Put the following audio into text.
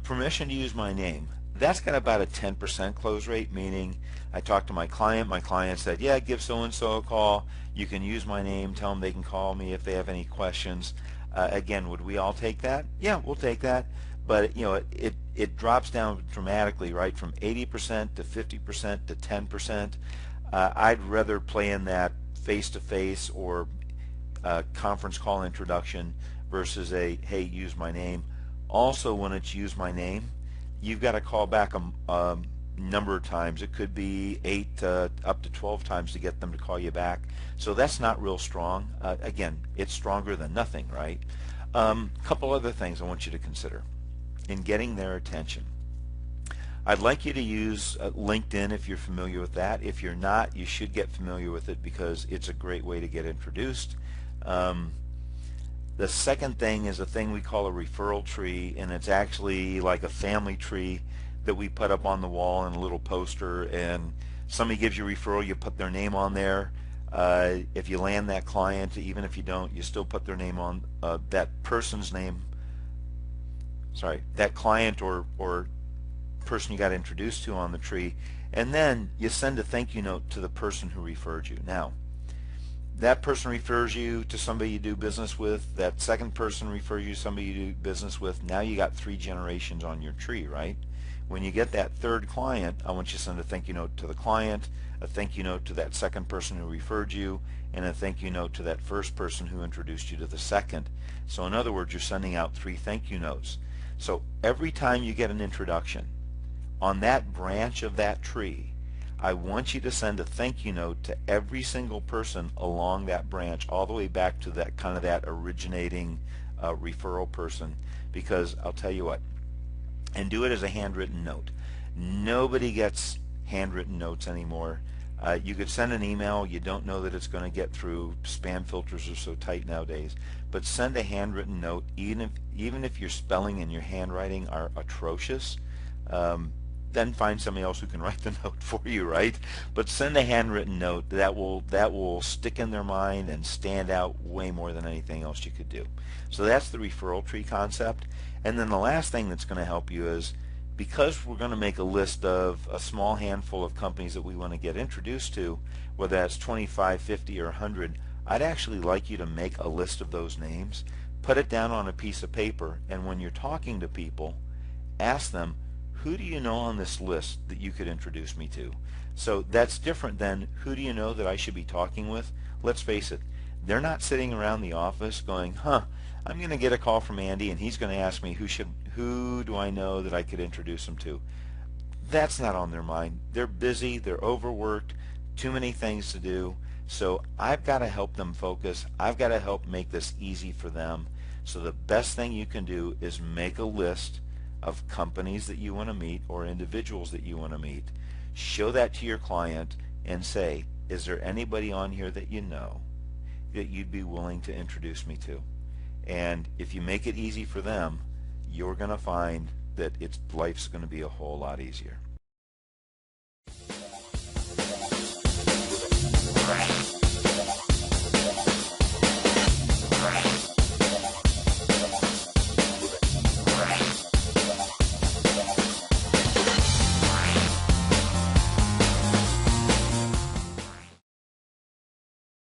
Permission to use my name. That's got about a 10% close rate, meaning I talked to my client said, yeah, give so-and-so a call, you can use my name, tell them they can call me if they have any questions. Again, would we all take that? Yeah, we'll take that, but it drops down dramatically, right, from 80% to 50% to 10%. I'd rather play in that face-to-face or conference call introduction versus a, hey, use my name. Also, when it's use my name, you've got to call back a number of times. It could be 8 up to 12 times to get them to call you back. So that's not real strong. Again, it's stronger than nothing, right? Couple other things I want you to consider in getting their attention. I'd like you to use LinkedIn if you're familiar with that. If you're not, you should get familiar with it because it's a great way to get introduced. The second thing is a thing we call a referral tree, and it's actually like a family tree that we put up on the wall in a little poster, and somebody gives you a referral, you put their name on there. If you land that client, even if you don't, you still put their name on that person's name, that client or person you got introduced to on the tree, and then you send a thank you note to the person who referred you. Now, that person refers you to somebody you do business with, that second person refers you to somebody you do business with. Now you got 3 generations on your tree, right? When you get that third client, I want you to send a thank you note to the client, a thank you note to that second person who referred you, and a thank you note to that first person who introduced you to the second. So in other words, you're sending out 3 thank you notes. So every time you get an introduction on that branch of that tree, I want you to send a thank you note to every single person along that branch, all the way back to that kind of that originating referral person, because I'll tell you what, and do it as a handwritten note. Nobody gets handwritten notes anymore. You could send an email, you don't know that it's going to get through. Spam filters are so tight nowadays, but send a handwritten note, even if your spelling and your handwriting are atrocious. Then find somebody else who can write the note for you, right? But send a handwritten note that will stick in their mind and stand out way more than anything else you could do. So that's the referral tree concept. And then the last thing that's going to help you is, because we're going to make a list of a small handful of companies that we want to get introduced to, whether that's 25, 50, or 100, I'd actually like you to make a list of those names, put it down on a piece of paper, and when you're talking to people, ask them, who do you know on this list that you could introduce me to? So that's different than, who do you know that I should be talking with? Let's face it, they're not sitting around the office going, I'm going to get a call from Andy and he's going to ask me who do I know that I could introduce him to. That's not on their mind. They're busy, they're overworked, too many things to do. So I've got to help them focus. I've got to help make this easy for them. So the best thing you can do is make a list of companies that you want to meet or individuals that you want to meet. Show that to your client and say, is there anybody on here that you know that you'd be willing to introduce me to? And if you make it easy for them, you're going to find that life's going to be a whole lot easier.